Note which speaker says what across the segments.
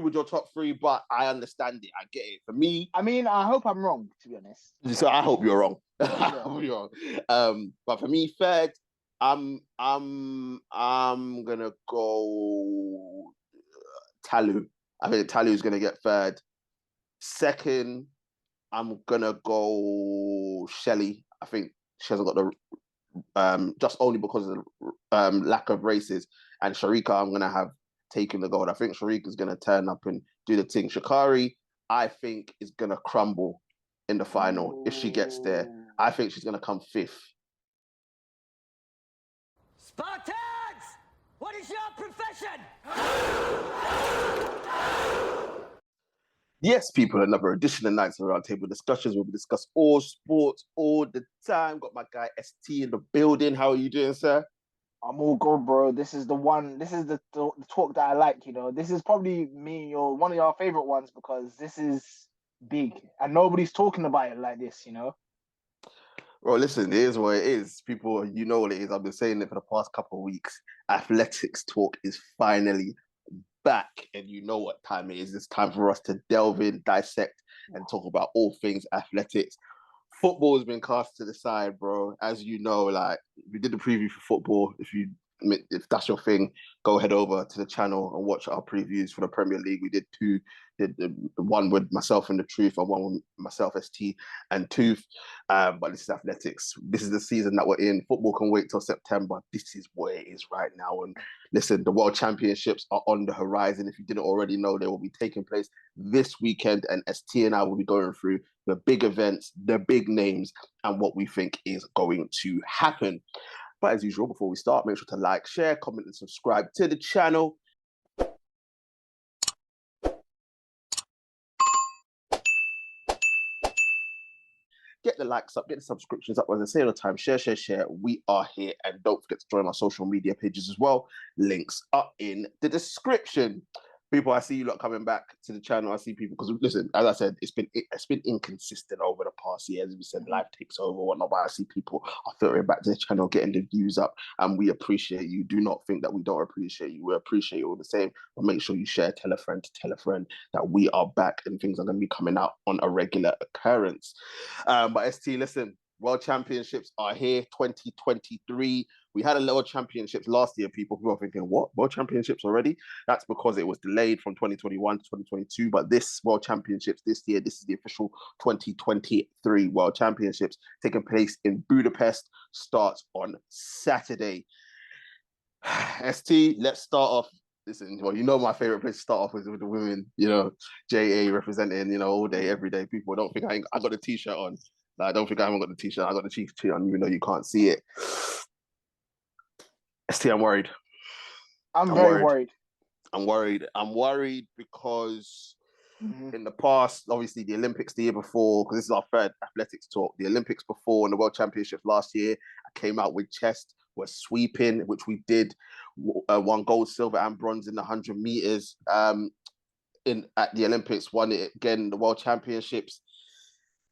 Speaker 1: with your top three, but I understand it. I get it. For me,
Speaker 2: I mean, I hope I'm wrong, to be honest.
Speaker 1: so I hope you're wrong.
Speaker 2: Yeah.
Speaker 1: I hope you're wrong. But for me, third, I'm gonna go Talu. I think Talu's gonna get third. Second, I'm gonna go Shelley. I think she hasn't got the just only because of the lack of races. And Sharika, I'm gonna have taken the gold. I think Sharika's gonna turn up and do the thing. Sha'Carri, I think, is gonna crumble in the final if she gets there. I think she's gonna come fifth.
Speaker 3: Spartans! What is your profession?
Speaker 1: Yes, people, another edition of Knightz Around Table Discussions where we discuss all sports all the time. Got my guy ST in the building. How are you doing, sir?
Speaker 2: I'm all good, bro. This is the one. This is the talk that I like. This is probably one of your favorite ones because this is big and nobody's talking about it like this.
Speaker 1: Well, listen, it is what it is. People, you know what it is. I've been saying it for the past couple of weeks. Athletics talk is finally back, and you know what time it is. It's time for us to delve in, dissect, and talk about all things athletics. Football has been cast to the side, bro. As you know, like we did the preview for football. If that's your thing, go head over to the channel and watch our previews for the Premier League. We did two. Did the one with myself and the Truth, and one with myself, ST and Tooth. But this is athletics. This is the season that we're in. Football can wait till September. This is where it is right now. And listen, the World Championships are on the horizon. If you didn't already know, they will be taking place this weekend, and ST and I will be going through the big events, the big names, and what we think is going to happen. But as usual, before we start, make sure to like, share, comment, and subscribe to the channel. Get the likes up, get the subscriptions up. As I say all the time, share. We are here. And don't forget to join our social media pages as well. Links are in the description. People, I see you lot coming back to the channel. I see people, because listen, as I said, it's been inconsistent over the past year. As we said, life takes over, whatnot. But I see people are filtering back to the channel, getting the views up, and we appreciate you. Do not think that we don't appreciate you. We appreciate you all the same. But make sure you share, tell a friend that we are back and things are going to be coming out on a regular occurrence. But ST, listen, World Championships are here, 2023. We had a World Championships last year. People were thinking, what? World Championships already? That's because it was delayed from 2021 to 2022. But this World Championships this year, this is the official 2023 World Championships taking place in Budapest, starts on Saturday. ST, let's start off. Listen, well, you know my favorite place to start off is with the women, JA representing, all day, every day. People don't think I got a t-shirt on. I don't think I haven't got the t-shirt. I got the t-shirt on, even though you can't see it. ST, I'm worried.
Speaker 2: I'm very worried.
Speaker 1: I'm worried because in the past, obviously the Olympics the year before, because this is our third athletics talk, the Olympics before and the World Championships last year, I came out with chest, we're sweeping, which we did, won gold, silver and bronze in the 100 meters at the Olympics, won it again, the World Championships.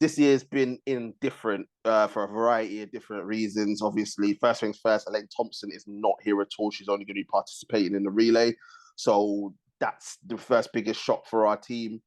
Speaker 1: This year's been indifferent for a variety of different reasons. Obviously, first things first, Elaine Thompson is not here at all. She's only going to be participating in the relay. So that's the first biggest shock for our team.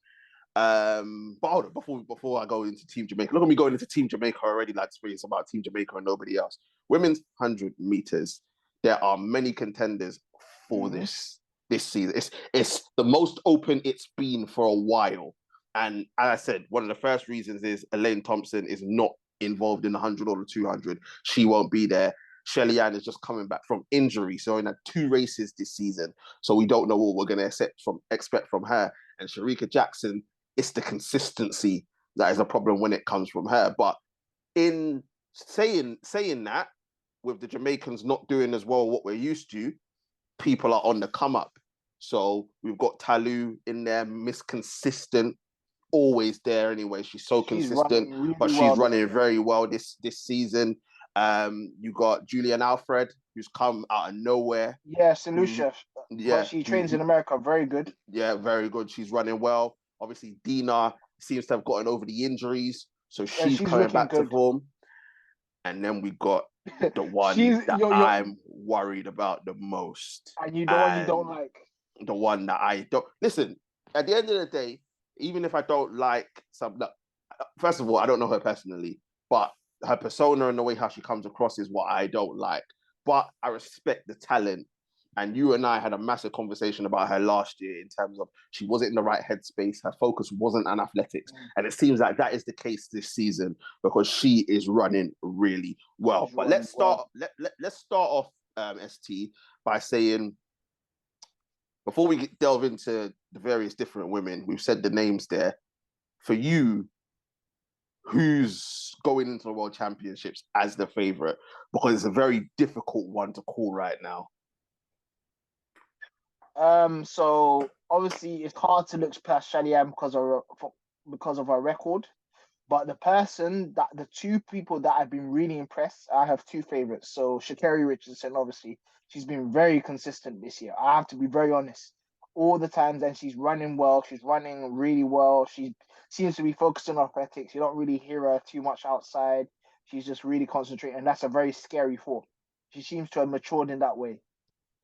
Speaker 1: But hold on, before I go into Team Jamaica, look at me going into Team Jamaica already, like it's about Team Jamaica and nobody else. Women's 100 meters, there are many contenders for this season. It's the most open it's been for a while. And as I said, one of the first reasons is Elaine Thompson is not involved in the 100 or the 200. She won't be there. Shelly Ann is just coming back from injury. So in had 2 races this season. So we don't know what we're going to expect from her. And Sharika Jackson, it's the consistency that is a problem when it comes from her. But in saying that, with the Jamaicans not doing as well what we're used to, people are on the come up. So we've got Talu in there, Miss Consistent, always there anyway. She's so consistent, but she's running very well this season. You got Julian Alfred, who's come out of nowhere.
Speaker 2: Yeah, Lucia. Yeah, she trains in America. Very good.
Speaker 1: Yeah, very good. She's running well. Obviously, Dina seems to have gotten over the injuries, so she's coming back to form. And then we got the one I'm worried about the most.
Speaker 2: And the one you don't like.
Speaker 1: The one that I don't listen. at the end of the day, even if I don't like first of all, I don't know her personally, but her persona and the way how she comes across is what I don't like. But I respect the talent. And you and I had a massive conversation about her last year in terms of she wasn't in the right headspace. Her focus wasn't on athletics. And it seems like that is the case this season because she is running really well. But let's start off, ST, by saying, before we delve into the various different women, we've said the names there. For you, who's going into the World Championships as the favorite? Because it's a very difficult one to call right now.
Speaker 2: So obviously it's hard to look past Sha'Carri because of her record, but the two people that I've been really impressed, I have two favorites. So Sha'Carri Richardson, obviously, she's been very consistent this year. I have to be very honest. All the times, and she's running well. She's running really well. She seems to be focused on athletics. You don't really hear her too much outside. She's just really concentrating, and that's a very scary thought. She seems to have matured in that way.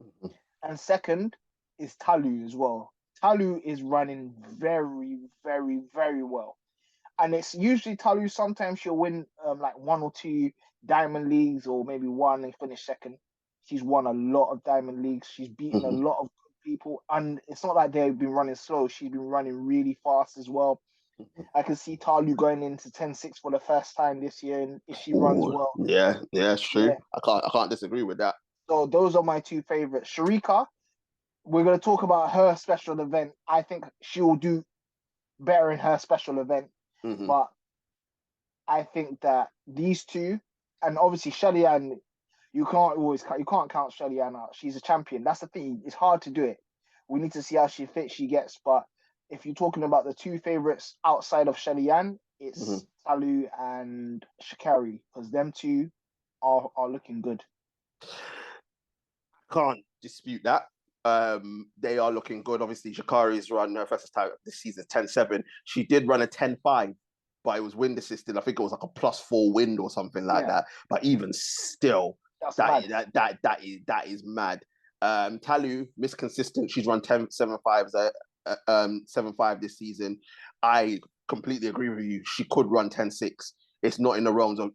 Speaker 2: Mm-hmm. And second is Talu as well. Talu is running very, very, very well. And it's usually Talu, sometimes she'll win like 1 or 2 Diamond Leagues or maybe one and finish second. She's won a lot of Diamond Leagues. She's beaten a lot of people. And it's not like they've been running slow. She's been running really fast as well. I can see Talu going into 10-6 for the first time this year. And if she runs well.
Speaker 1: Yeah, it's true. Yeah. I can't disagree with that.
Speaker 2: So those are my two favorites. Sharika, we're going to talk about her special event. I think she will do better in her special event. Mm-hmm. But I think that these two, and obviously Shelly-Ann, you can't count Shelly-Ann out. She's a champion. That's the thing. It's hard to do it. We need to see how she gets. But if you're talking about the two favorites outside of Shelly-Ann, it's Talu and Sha'Carri, because them two are looking good.
Speaker 1: Can't dispute that. They are looking good. Obviously, Sha'Carri's run her first time this season 10-7. She did run a 10-5, but it was wind assisted. I think it was like a +4 wind or something like that. But even still, that is mad. Talu, Miss Consistent, she's run 7-5s 7-5 this season. I completely agree with you. She could run 10-6. It's not in the realms of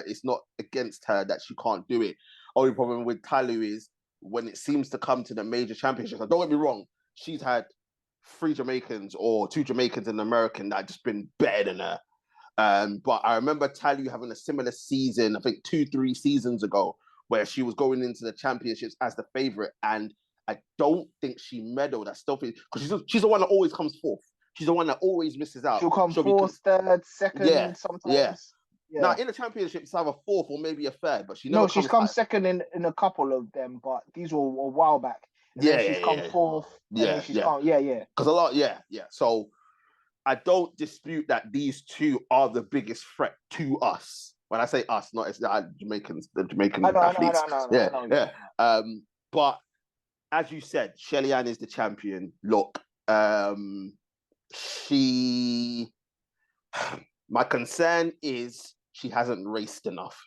Speaker 1: it's not against her that she can't do it. Only problem with Talu is when it seems to come to the major championships. Don't get me wrong, she's had 3 Jamaicans or 2 Jamaicans and an American that have just been better than her. But I remember Talu having a similar season, I think 2-3 seasons ago, where she was going into the championships as the favorite, and I don't think she medaled. I still think because she's the one that always comes fourth. She's the one that always misses out.
Speaker 2: She'll come fourth, third, second, sometimes.
Speaker 1: Yeah. Now in the championship, it's either 4th or maybe a 3rd, but
Speaker 2: she's come second in a couple of them, but these were a while back. She's come 4th. Because
Speaker 1: a lot, So I don't dispute that these two are the biggest threat to us. When I say us, not it's the Jamaicans, the Jamaican athletes. But as you said, Shelly-Ann is the champion. Look, my concern is she hasn't raced enough.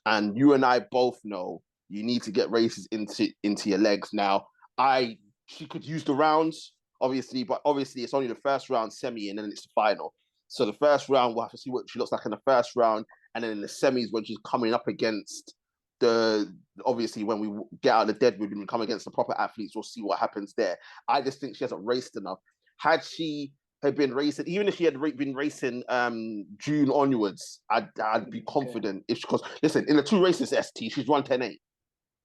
Speaker 1: And you and I both know you need to get races into your legs. Now, she could use the rounds, obviously, but obviously it's only the first round semi and then it's the final. So the first round, we'll have to see what she looks like in the first round. And then in the semis, when she's coming up against obviously when we get out of the deadwood and we come against the proper athletes, we'll see what happens there. I just think she hasn't raced enough. Had she had been racing, even if she had been racing June onwards, I'd be confident. Because listen, in the 2 races, ST, she's run 10-8.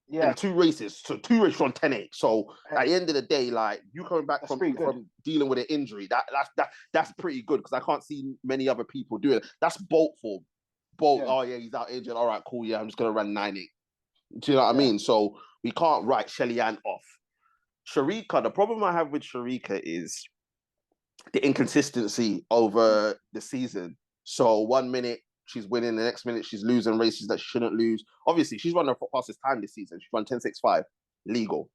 Speaker 2: Yeah.
Speaker 1: In 2 races, so 2 races on 10-8. So at the end of the day, like you coming back from dealing with an injury, that's pretty good because I can't see many other people doing it. That's Bolt form. Oh yeah, he's out injured. All right, cool. Yeah, I'm just gonna run 9-8. Do you know what I mean? So we can't write Shelly-Ann off. Sharika, the problem I have with Sharika is the inconsistency over the season. So 1 minute she's winning, the next minute she's losing races that she shouldn't lose. Obviously, she's run her fastest time this season. She's run 10.65, legal.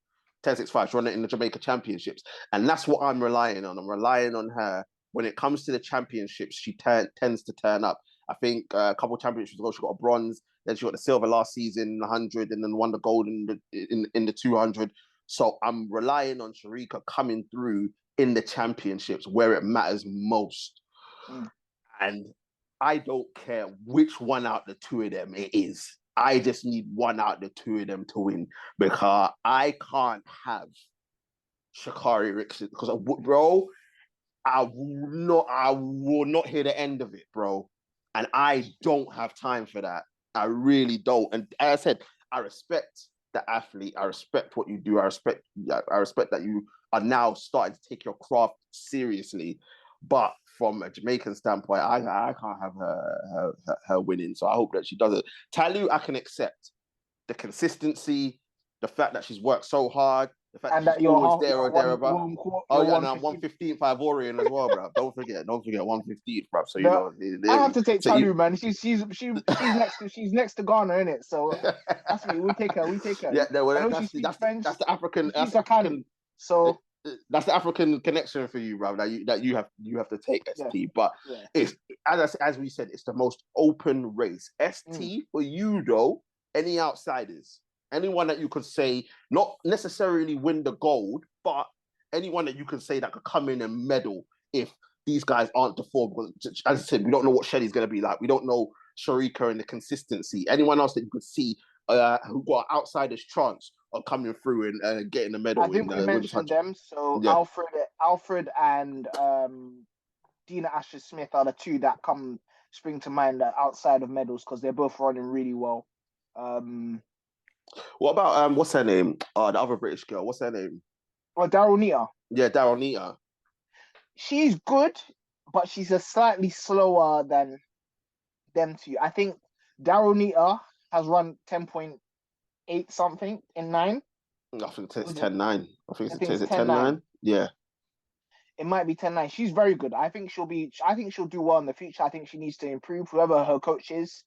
Speaker 1: 10.65, she's run it in the Jamaica Championships. And that's what I'm relying on. I'm relying on her. When it comes to the championships, she tends to turn up. I think a couple of championships ago, she got a bronze, then she got the silver last season in the 100, and then won the gold in the 200. So I'm relying on Sharika coming through in the championships where it matters most. And I don't care which one out the two of them it is. I just need one out the two of them to win because I can't have Sha'Carri Richardson because, bro, I will not hear the end of it, bro. And I don't have time for that. I really don't. And as I said, I respect the athlete. I respect what you do. I respect that you are now starting to take your craft seriously. But from a Jamaican standpoint, I can't have her winning. So I hope that she does it. Talu, I can accept the consistency, the fact that she's worked so hard, the fact
Speaker 2: And
Speaker 1: that she's always there or thereabout. Oh yeah, and I'm 115th Ivorian as well, bro. Don't forget 115th, bro. So you know,
Speaker 2: I have to take Talu, man. She's next to Ghana, innit? So that's me. We take her.
Speaker 1: Yeah, no,
Speaker 2: I know
Speaker 1: that's
Speaker 2: she speaks French.
Speaker 1: the African.
Speaker 2: She's African. So
Speaker 1: that's the African connection for you, bro. That you have to take ST.
Speaker 2: Yeah.
Speaker 1: But it's as we said, it's the most open race. ST for you though. Any outsiders? Anyone that you could say, not necessarily win the gold, but anyone that you could say that could come in and medal if these guys aren't the form. Because as I said, we don't know what Shelly's going to be like. We don't know Sharika and the consistency. Anyone else that you could see who got outsiders chance of coming through and getting the medal.
Speaker 2: I think we mentioned them. So yeah. Alfred and Dina Asher-Smith are the two that spring to mind outside of medals because they're both running really well.
Speaker 1: What about what's her name? The other British girl. What's her name?
Speaker 2: Oh, Daryl Nita.
Speaker 1: Yeah, Daryl Nita.
Speaker 2: She's good, but she's a slightly slower than them two. I think Daryl Nita has run 10.8 something in 9.
Speaker 1: I think it's 10.9. I think it's
Speaker 2: 10.9.
Speaker 1: Yeah.
Speaker 2: It might be 10.9. She's very good. I think she'll do well in the future. I think she needs to improve. Whoever her coach is,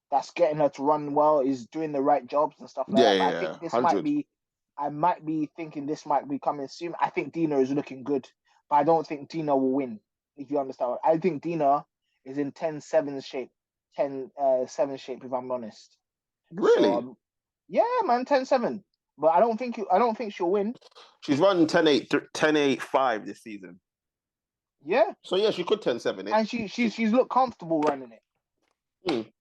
Speaker 2: that's getting her to run well, is doing the right jobs and stuff like that. But I think this 100. I might be thinking this might be coming soon. I think Dina is looking good, but I don't think Dina will win, if you understand. I think Dina is in 10-7 shape, 10-7 shape, if I'm honest.
Speaker 1: Really?
Speaker 2: So, yeah, man, 10-7. But I don't think she'll win.
Speaker 1: She's run 10.8.5 this season.
Speaker 2: Yeah.
Speaker 1: So yeah, she could 10.7 it.
Speaker 2: And she's looked comfortable running it.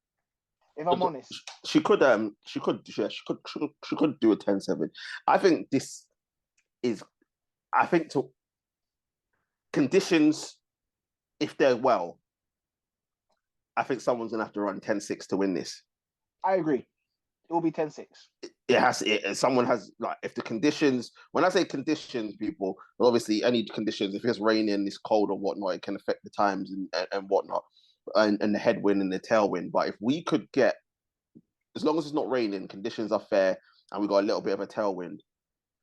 Speaker 2: If I'm honest,
Speaker 1: she could do a 10.7. I think this is, to conditions, if they're well, I think someone's gonna have to run 10.6 to win this.
Speaker 2: I agree. It will be 10.6.
Speaker 1: Someone has, like, if the conditions, when I say conditions, people, obviously any conditions, if it's raining, it's cold or whatnot, it can affect the times and whatnot. And the headwind and the tailwind. But if we could get, as long as it's not raining, conditions are fair, and we got a little bit of a tailwind,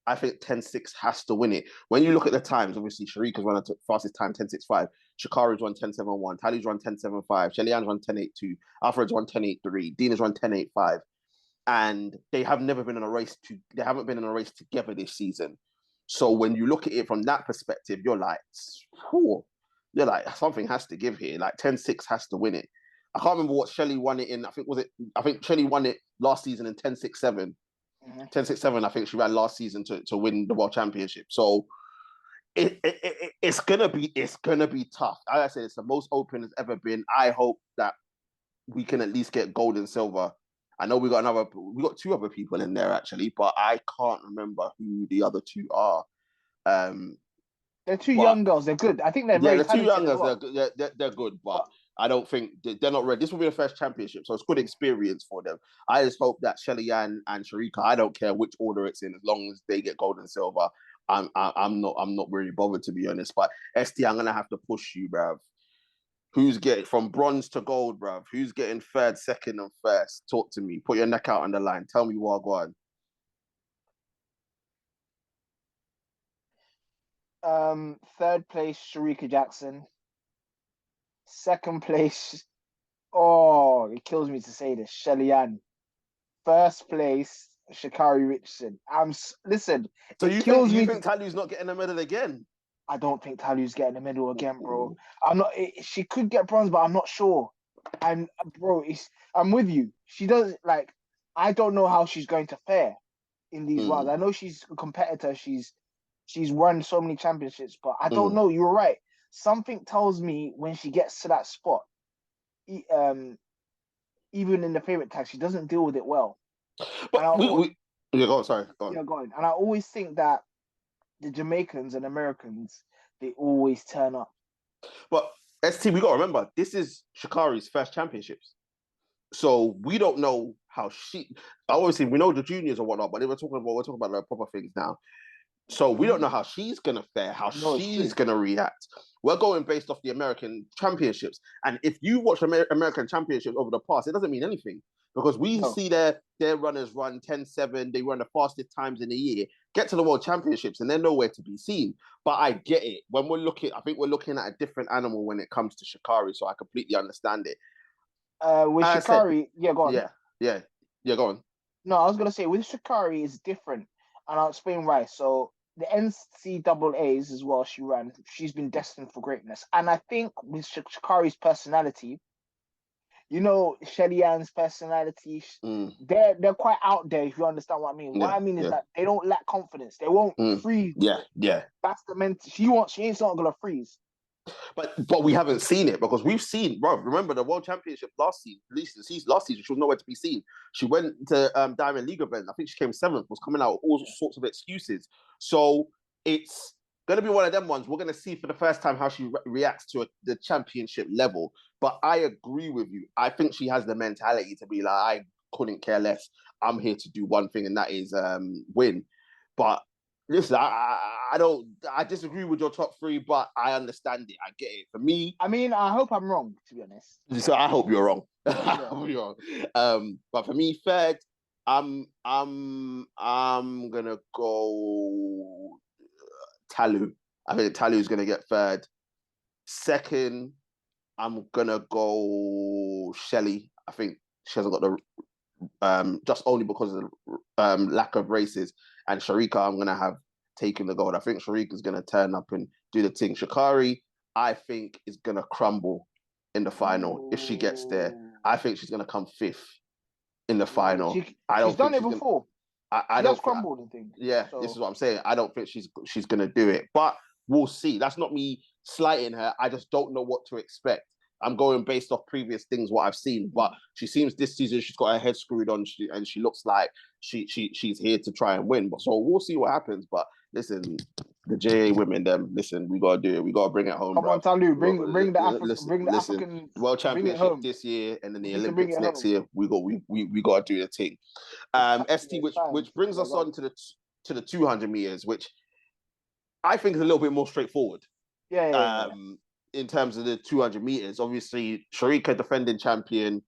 Speaker 1: I think 10.6 has to win it. When you look at the times, obviously Sharika's run the fastest time, 10.65. Sha'Carri's run 10.71. Talu's run 10.75. Shelly-Ann's run 10.82. Alfred's run 10.83. Dina's run 10.85. And they have never been in a race they haven't been in a race together this season. So when you look at it from that perspective, you're like, something has to give here. Like 10.6 has to win it. I can't remember what Shelley won it in. I think Shelley won it last season in 10.67. 10.67, I think she ran last season to win the World Championship. So it's gonna be tough. Like I said, it's the most open it's ever been. I hope that we can at least get gold and silver. I know we got 2 other people in there actually, but I can't remember who the other 2 are.
Speaker 2: They're 2 young girls. They're good. I think they're very talented.
Speaker 1: 2 young girls. Well. They're good, but I don't think they're not ready. This will be the first championship, so it's good experience for them. I just hope that Shelly-Ann and Sharika, I don't care which order it's in, as long as they get gold and silver, I'm not really bothered, to be honest. But ST, I'm gonna have to push you, bruv. Who's getting from bronze to gold, bruv? Who's getting 3rd, 2nd, and 1st? Talk to me. Put your neck out on the line. Tell me what I
Speaker 2: go on. 3rd place, Sharika Jackson. 2nd place, it kills me to say this, Shelly-Ann. 1st place, Sha'Carri Richardson.
Speaker 1: Listen. So you think Talu's not getting a medal again?
Speaker 2: I don't think Talu's getting a medal again, bro. She could get bronze, but I'm not sure. I'm with you. She does, I don't know how she's going to fare in these rounds. I know she's a competitor. She's she's won so many championships, but I don't know. You're right. Something tells me when she gets to that spot, even in the favorite tag, she doesn't deal with it well.
Speaker 1: But yeah, go on, sorry. Go on.
Speaker 2: Yeah, go on. And I always think that the Jamaicans and Americans, they always turn up.
Speaker 1: But ST, we got to remember, this is Sha'Carri's first championships. So we don't know how obviously we know the juniors or whatnot, but we're talking about the proper things now. So we don't know how she's going to fare, how she's going to react. We're going based off the American championships. And if you watch American championships over the past, it doesn't mean anything. Because we see their runners run 10-7, they run the fastest times in the year, get to the World Championships, and they're nowhere to be seen. But I get it. When I think we're looking at a different animal when it comes to Sha'Carri, so I completely understand it.
Speaker 2: With Sha'Carri, go on.
Speaker 1: Yeah, go on.
Speaker 2: No, I was going to say, with Sha'Carri, it's different. And I'll explain why. So the NCAAs as well, she's been destined for greatness. And I think with Sha'Carri's personality, you know, Shelly Ann's personality, they're quite out there, if you understand what I mean. What I mean is that they don't lack confidence. They won't freeze.
Speaker 1: Yeah.
Speaker 2: That's the mental. She ain't not gonna freeze.
Speaker 1: But we haven't seen it because we've seen, bro. Remember the World Championship last season, she was nowhere to be seen. She went to Diamond League event. I think she came 7th, was coming out with all sorts of excuses. So it's going to be one of them ones. We're going to see for the first time how she reacts to the championship level. But I agree with you. I think she has the mentality to be like, I couldn't care less. I'm here to do one thing, and that is win. But listen, I disagree with your top 3, but I understand it. I get it. For me,
Speaker 2: I mean, I hope I'm wrong, to be honest.
Speaker 1: So I hope you're wrong. I hope you're wrong. But for me, third, I'm gonna go Talu. I think Talu's gonna get third. Second, I'm gonna go Shelly. I think she hasn't got the just only because of the lack of races. And Sharika, I'm gonna have taken the gold. I think Sharika's gonna turn up and do the thing. Sha'Carri, I think, is gonna crumble in the final if she gets there. I think she's gonna come 5th in the final.
Speaker 2: She's done it before.
Speaker 1: I don't
Speaker 2: crumbled and things.
Speaker 1: Yeah, so. This is what I'm saying. I don't think she's gonna do it, but we'll see. That's not me slighting her. I just don't know what to expect. I'm going based off previous things, what I've seen. But she seems this season she's got her head screwed on, and she looks like she's here to try and win. But so we'll see what happens. But listen, the JA women, listen, we gotta do it. We gotta bring it home.
Speaker 2: Come on, Talu, bring the African
Speaker 1: World Championship this year, and then the Olympics next year. We gotta do the thing. ST, which brings us on to the 200 meters, which I think is a little bit more straightforward.
Speaker 2: Yeah.
Speaker 1: In terms of the 200 meters, obviously Sharika defending champion.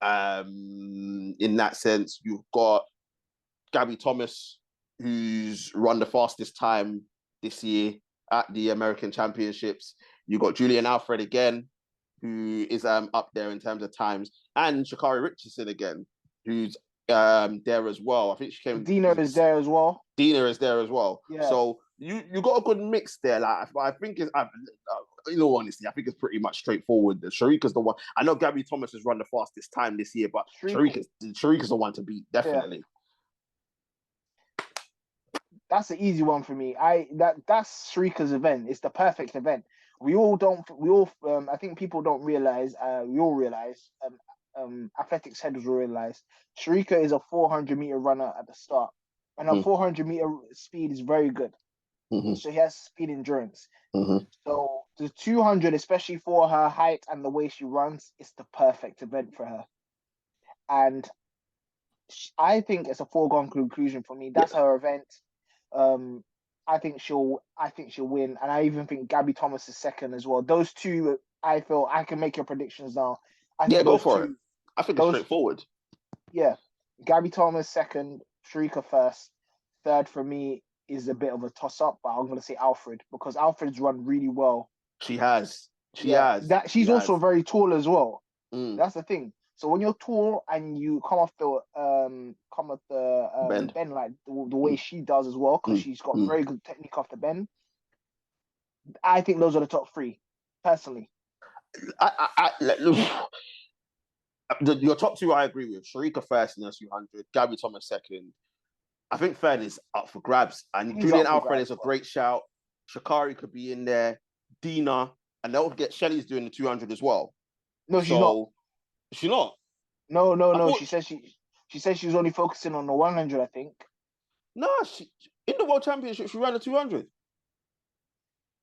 Speaker 1: In that sense, you've got Gabby Thomas, who's run the fastest time this year at the American Championships. You've got Julian Alfred again, who is up there in terms of times, and Sha'Carri Richardson again, who's there as well. I think she came.
Speaker 2: Dina is there as well.
Speaker 1: Yeah. So you got a good mix there. Like I think it's, in all honesty, I think it's pretty much straightforward. Sharika's the one. I know Gabby Thomas has run the fastest time this year, but Sharika's the one to beat, definitely.
Speaker 2: Yeah. That's an easy one for me. That's Sharika's event. It's the perfect event. I think people don't realize. We all realize. Athletics headers will realize Sharika is a 400-meter runner at the start, and her 400-meter speed is very good. So he has speed endurance. So the 200, especially for her height and the way she runs, is the perfect event for her. And I think it's a foregone conclusion for me. That's her event. I think she'll win, and I even think Gabby Thomas is second as well. Those two, I feel I can make your predictions now.
Speaker 1: Go for it. I think it's straightforward.
Speaker 2: Yeah, Gabby Thomas second, Sharika first. Third for me is a bit of a toss-up, but I'm going to say Alfred, because Alfred's run really well.
Speaker 1: She has. She's
Speaker 2: also very tall as well. That's the thing. So when you're tall and you come off the bend like the way she does as well, because she's got very good technique off the bend, I think those are the top 3, personally.
Speaker 1: Your top 2, I agree with. Sharika first in the 200, Gabby Thomas second. I think third is up for grabs. And
Speaker 2: He's
Speaker 1: Julian
Speaker 2: up for
Speaker 1: Alfred
Speaker 2: grabs,
Speaker 1: is a
Speaker 2: but-
Speaker 1: great shout. Sha'Carri could be in there. Dina. And don't forget Shelley's doing the 200 as well.
Speaker 2: No, she's not.
Speaker 1: Is she not?
Speaker 2: No.
Speaker 1: thought-
Speaker 2: She said she was only focusing on the 100, I think.
Speaker 1: No, she in the World Championship, she ran the 200.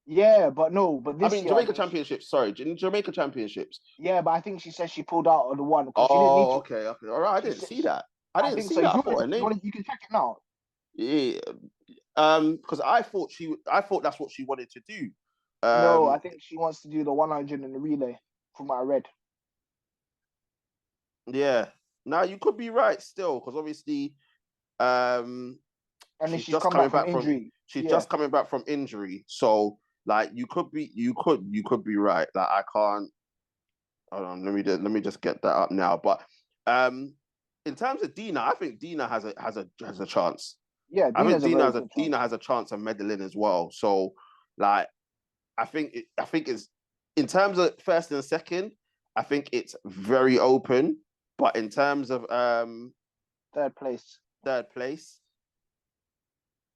Speaker 2: Yeah, but this year,
Speaker 1: Jamaica Championships. Sorry, in Jamaica Championships.
Speaker 2: Yeah, but I think she said she pulled out of the one because she didn't
Speaker 1: Oh,
Speaker 2: need to.
Speaker 1: okay. All right, I didn't see that. I didn't
Speaker 2: think
Speaker 1: see
Speaker 2: so.
Speaker 1: that. I thought her name.
Speaker 2: You can check it now.
Speaker 1: Yeah. Because I thought that's what she wanted to do.
Speaker 2: No, I think she wants to do the 100 in the relay, from what I read.
Speaker 1: Yeah. Now you could be right still, because obviously,
Speaker 2: And then
Speaker 1: she's
Speaker 2: she's
Speaker 1: just
Speaker 2: come
Speaker 1: coming
Speaker 2: back
Speaker 1: back
Speaker 2: from injury.
Speaker 1: she's just coming back from injury. So like you could be right. Like I can't. Hold on, let me just get that up now. But in terms of Dina, I think Dina has a chance.
Speaker 2: Yeah,
Speaker 1: I think
Speaker 2: Dina
Speaker 1: Dina has a chance of medaling as well. So like I think it's in terms of first and second, I think it's very open. But in terms of
Speaker 2: third place,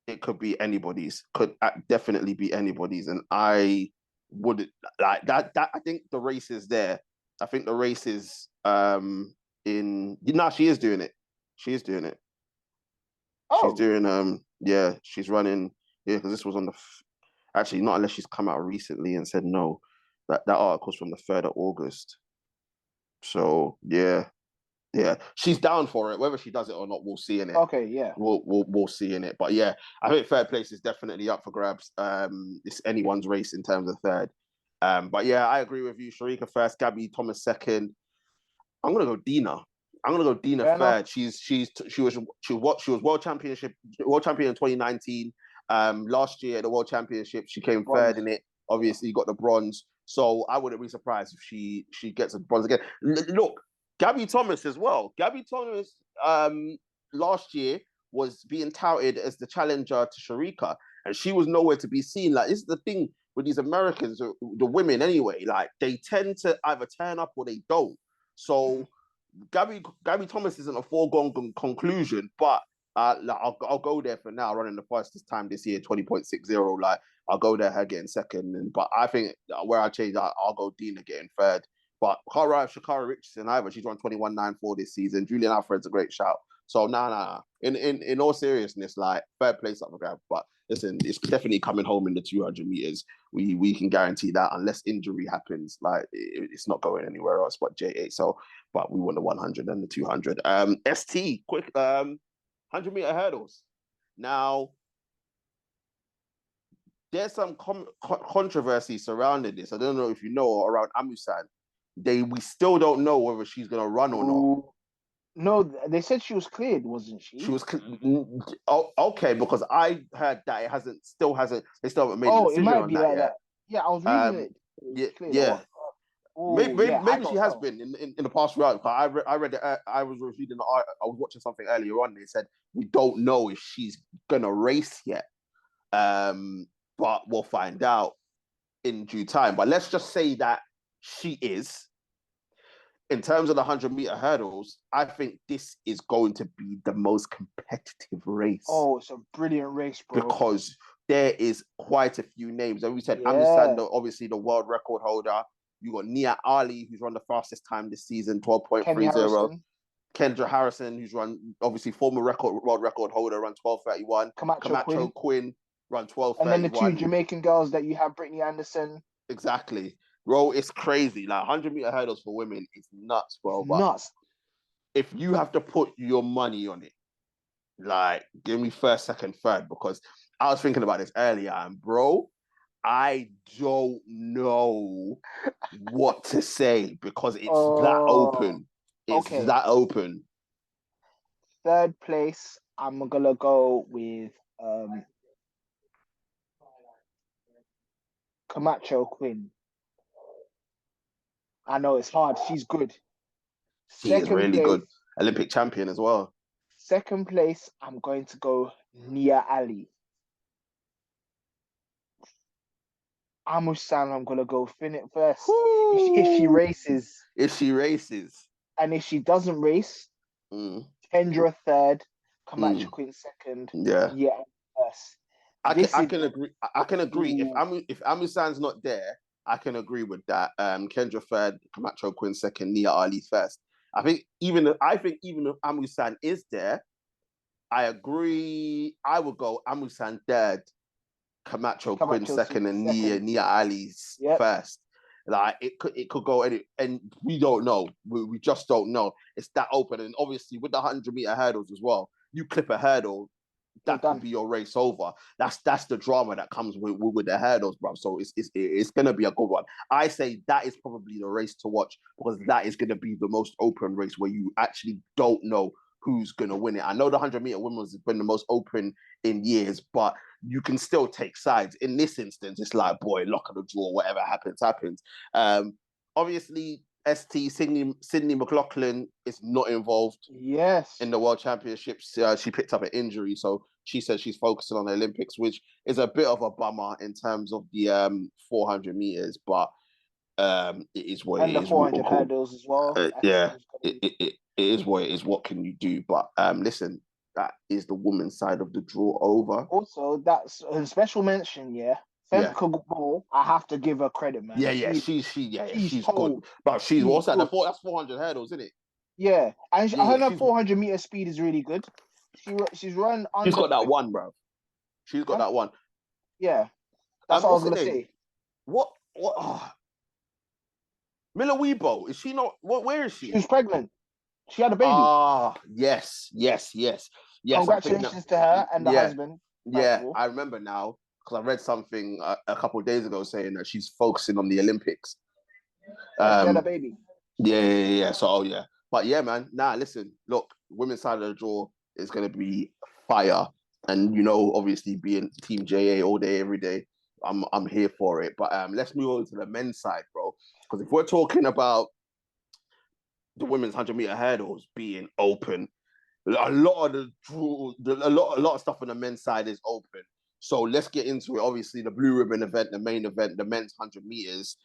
Speaker 1: it could be anybody's. Could definitely be anybody's, and I would like that. I think the race is there. I think the race is in. No, she is doing it. She is doing it.
Speaker 2: Oh.
Speaker 1: She's doing yeah. She's running. Yeah, because this was on the. Actually, not unless she's come out recently and said no. That article's from the 3rd of August. So yeah. Yeah, she's down for it. Whether she does it or not, we'll see in it.
Speaker 2: Okay, yeah,
Speaker 1: we'll see in it. But yeah, I think third place is definitely up for grabs. It's anyone's race in terms of third. But yeah, I agree with you. Sharika first, Gabby Thomas second. I'm gonna go Dina.
Speaker 2: Fair
Speaker 1: third.
Speaker 2: enough.
Speaker 1: She was world champion in 2019. Last year at the World Championship, she came third in it. Obviously, got the bronze. So I wouldn't be surprised if she gets a bronze again. Look. Gabby Thomas as well. Gabby Thomas last year was being touted as the challenger to Sharika, and she was nowhere to be seen. Like, this is the thing with these Americans, the women anyway, like they tend to either turn up or they don't. So Gabby Thomas isn't a foregone conclusion, but like, I'll go there for now, running the fastest time this year, 20.60. Like, I'll go there, her getting second. But I think where I change, I'll go Dina getting third. But can't ride Sha'Carri Richardson either. She's run 21.94 this season. Julian Alfred's a great shout. So nah. In all seriousness, like third place up for grab. But listen, it's definitely coming home in the 200 meters. We can guarantee that unless injury happens, like it's not going anywhere else but J8. So, but we won the 100 and the 200. ST quick 100-meter hurdles. Now there's some controversy surrounding this. I don't know if you know around Amusan. We still don't know whether she's gonna run or not.
Speaker 2: No, they said she was cleared, wasn't she?
Speaker 1: She was okay because I heard that they still haven't made a decision on that yet.
Speaker 2: Yeah, I was reading it.
Speaker 1: Yeah. Maybe she has
Speaker 2: know.
Speaker 1: been in the past round. I read it. I was reading. I was watching something earlier on. They said we don't know if she's gonna race yet, but we'll find out in due time. But let's just say that she is. In terms of the 100-meter hurdles, I think this is going to be the most competitive race.
Speaker 2: Oh, it's a brilliant race, bro.
Speaker 1: Because there is quite a few names. As we said, Amisando, obviously the world record holder. You got Nia Ali, who's run the fastest time this season, 12.30. Kendra Harrison, who's run, obviously former world record holder, run 12.31. Camacho Quinn run 12.31.
Speaker 2: And then the two Jamaican girls that you have, Brittany Anderson.
Speaker 1: Exactly. Bro, it's crazy. Like 100-meter hurdles for women is nuts, bro.
Speaker 2: It's nuts.
Speaker 1: If you have to put your money on it, like give me first, second, third, because I was thinking about this earlier, and bro, I don't know what to say because it's that open. It's that open.
Speaker 2: Third place, I'm gonna go with Camacho Quinn. I know it's hard. She's good.
Speaker 1: She is really good. Olympic champion as well.
Speaker 2: Second place, I'm going to go Nia Ali. Amusan, I'm going to go Finit first. If she races.
Speaker 1: And if she doesn't race,
Speaker 2: Kendra third, Camacho Quinn second.
Speaker 1: Yeah.
Speaker 2: Yeah, first.
Speaker 1: I can agree. I can agree.
Speaker 2: Ooh.
Speaker 1: If Amusan's not there, I can agree with that. Kendra third, Camacho Quinn second, Nia Ali first. I think even if Amusan is there, I agree. I would go Amusan third, Camacho Quinn second, and Nia Ali's first. Like it could go and we don't know. We just don't know. It's that open, and obviously with the 100-meter hurdles as well. You clip a hurdle, that could be your race over. That's the drama that comes with the hurdles, bro. So it's gonna be a good one. I say that is probably the race to watch because that is gonna be the most open race where you actually don't know who's gonna win it. I know the 100-meter women's has been the most open in years, but you can still take sides. In this instance, it's like, boy, luck of the draw, whatever happens, happens. Obviously, Sydney McLaughlin is not involved.
Speaker 2: Yes.
Speaker 1: In the World Championships, she picked up an injury, so she said she's focusing on the Olympics, which is a bit of a bummer in terms of the 400 meters, but it is what
Speaker 2: and
Speaker 1: it is.
Speaker 2: And the 400 hurdles as well.
Speaker 1: It is what it is. What can you do? But listen, that is the women's side of the draw over.
Speaker 2: Also, that's a special mention, Femke Ball, I have to give her credit, man.
Speaker 1: She's good. But what's that? That's 400 hurdles, isn't it?
Speaker 2: Yeah, and her 400 meter speed is really good. She's run under.
Speaker 1: She's got that one, bro. She's got that one.
Speaker 2: Yeah, that's what I was gonna say.
Speaker 1: What? Mila Weibo, is she not? Where is she?
Speaker 2: She was pregnant. She had a baby.
Speaker 1: Yes.
Speaker 2: Congratulations to her and the husband.
Speaker 1: Yeah, I remember now because I read something a couple of days ago saying that she's focusing on the Olympics.
Speaker 2: She had a baby.
Speaker 1: Yeah. So, But yeah, man. Listen, look, women's side of the draw is going to be fire. And, obviously being Team JA all day, every day, I'm here for it. But let's move on to the men's side, bro. Because if we're talking about the women's 100-meter hurdles being open, a lot of the draw, a lot of stuff on the men's side is open. So let's get into it. Obviously, the blue ribbon event, the main event, the men's 100 meters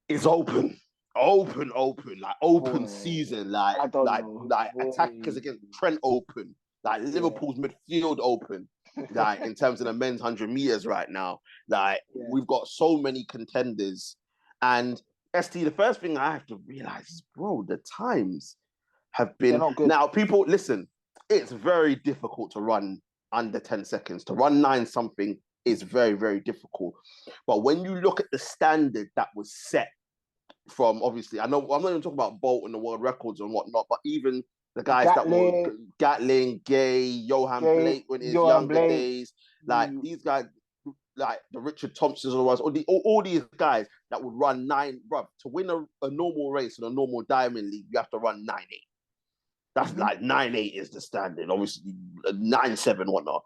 Speaker 1: is open. Open season, like attackers against Trent open, like Liverpool's midfield open, like in terms of the men's 100 meters right now. Like we've got so many contenders, and ST. The first thing I have to realize is, bro, the times have been now. People listen. It's very difficult to run under 10 seconds. To run 9 something is very, very difficult. But when you look at the standard that was set. From obviously, I know I'm not even talking about Bolt and the world records and whatnot, but even the guys that were Gatling, Gay, Johan Blake in his younger days, like these guys, like the Richard Thompsons or all these guys that would run 9, bruv, to win a normal race in a normal Diamond League, you have to run 9.8. That's like 9.8 is the standard. Obviously, 9.7 whatnot.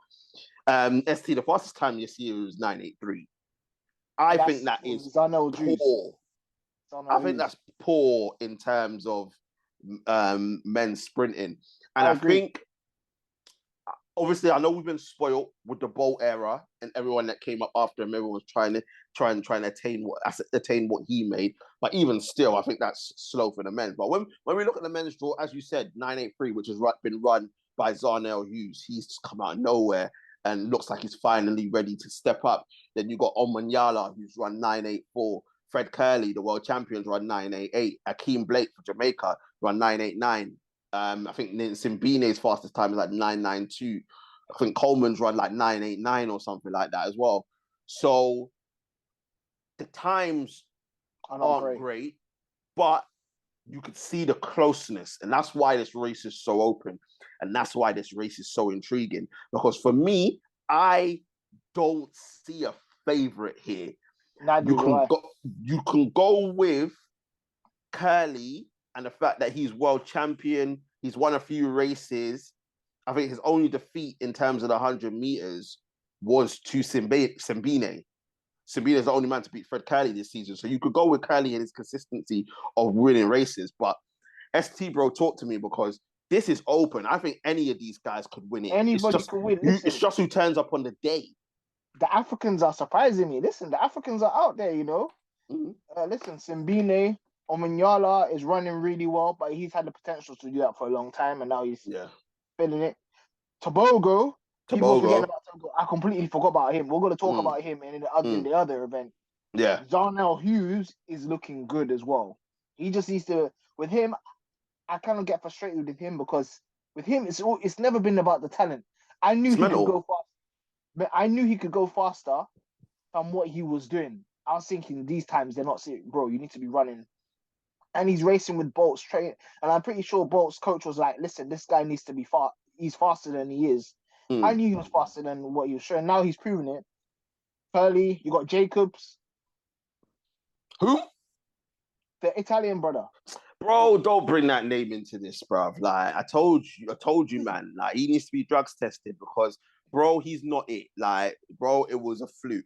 Speaker 1: ST, the fastest time this year was 9.83. I think that is poor. I think that's poor in terms of men's sprinting. And I think, obviously, I know we've been spoiled with the Bolt era and everyone that came up after him. Everyone was trying to attain what he made. But even still, I think that's slow for the men. But when we look at the men's draw, as you said, 9.83, which has been run by Zarnell Hughes, he's just come out of nowhere and looks like he's finally ready to step up. Then you got Omanyala, who's run 9.84. Fred Curley, the world champions, run 9.88. Akeem Blake for Jamaica run 9.89. I think Simbine's fastest time is like 9.92. I think Coleman's run like 9.89 or something like that as well. So the times aren't great, but you could see the closeness. And that's why this race is so open. And that's why this race is so intriguing. Because for me, I don't see a favorite here. You can go with Curly and the fact that he's world champion. He's won a few races. I think his only defeat in terms of the 100 meters was to Simbine. Simbine is the only man to beat Fred Curly this season. So you could go with Curly and his consistency of winning races. But ST, bro, talk to me because this is open. I think any of these guys could win it.
Speaker 2: Anybody could win.
Speaker 1: It's just who turns up on the day.
Speaker 2: The Africans are surprising me. Listen, the Africans are out there, Listen, Simbine, Omanyala is running really well, but he's had the potential to do that for a long time, and now he's filling it. Tobago, people forget
Speaker 1: Tobago.
Speaker 2: about Tobago. I completely forgot about him. We're gonna talk about him in the other event.
Speaker 1: Yeah.
Speaker 2: Darnell Hughes is looking good as well. He just needs to. With him, I kind of get frustrated with him because with him, it's never been about the talent. I knew
Speaker 1: It's
Speaker 2: he could
Speaker 1: mental.
Speaker 2: go fast, but I knew he could go faster than what he was doing. I was thinking these times they're not saying, bro, you need to be running. And he's racing with Bolt's train, and I'm pretty sure Bolt's coach was like, "Listen, this guy needs to be fast. He's faster than he is." I knew he was faster than what he was showing. Now he's proven it. Curly, you got Jacobs.
Speaker 1: Who?
Speaker 2: The Italian brother.
Speaker 1: Bro, don't bring that name into this, bruv. Like, I told you, man. Like, he needs to be drugs tested because, bro, he's not it. Like, bro, it was a fluke.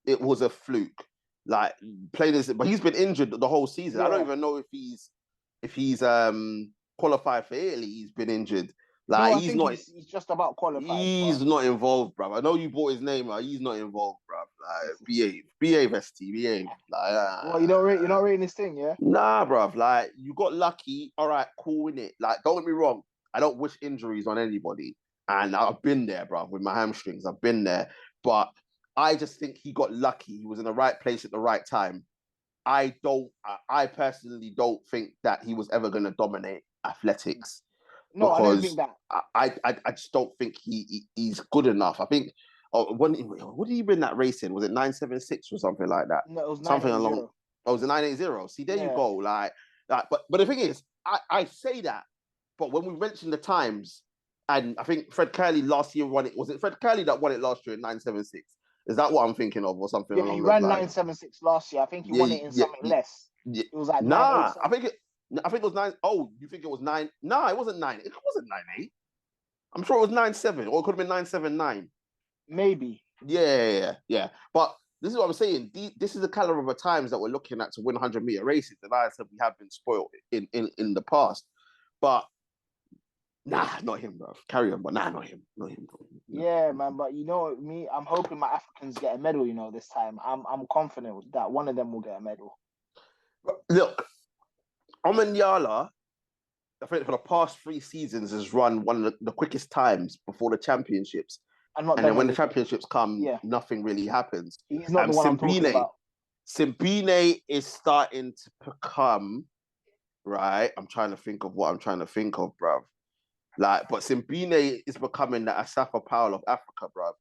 Speaker 1: It was a fluke. Like, playing this, but he's been injured the whole season.
Speaker 2: Yeah.
Speaker 1: I don't even know if he's qualified for Italy. He's been injured. Like,
Speaker 2: No, he's just about qualified.
Speaker 1: He's not involved, bruv. I know you bought his name, but he's not involved, bruv. Like, behave, ST, behave. Like,
Speaker 2: well, you're not rating this thing, yeah?
Speaker 1: Nah, bruv. Like, you got lucky. All right, cool, innit? Like, don't get me wrong. I don't wish injuries on anybody. And I've been there, bruv, with my hamstrings. I've been there. But I just think he got lucky. He was in the right place at the right time. I personally don't think that he was ever going to dominate athletics.
Speaker 2: No, I don't think that.
Speaker 1: I just don't think he's good enough. I think, what did he win that race in? Was it 976 or something like that?
Speaker 2: No, it was
Speaker 1: something
Speaker 2: 980.
Speaker 1: along. Oh, it was a 980. See, there you go. Like, but the thing is, I say that, but when we mentioned the times, and I think Fred Curley last year won it. Was it Fred Curley that won it last year in 976? Is that what I'm thinking of, or something?
Speaker 2: Yeah, he ran 976 last year. I think he won it in something less.
Speaker 1: Yeah.
Speaker 2: It was like
Speaker 1: nah. I think it was 9. Oh, you think it was 9? Nah, it wasn't 9. It wasn't 9.8. I'm sure it was 9.7, or it could have been 9.79.
Speaker 2: Maybe.
Speaker 1: Yeah. But this is what I'm saying. This is the caliber of times that we're looking at to win 100-meter races. And like I said, we have been spoiled in the past. But nah, not him, bro. Carry on, but nah, not him. Not him.
Speaker 2: Yeah, man. But you know me, I'm hoping my Africans get a medal. This time, I'm confident that one of them will get a medal.
Speaker 1: Look, Omanyala, I think for the past 3 seasons has run one of the quickest times before the championships. And then when the championships come, nothing really happens.
Speaker 2: He's not the one I'm talking about.
Speaker 1: Simbine is starting to become, right? I'm trying to think of what I'm trying to think of, bruv. Like, but Simbine is becoming the Asafa Powell of Africa, bruv.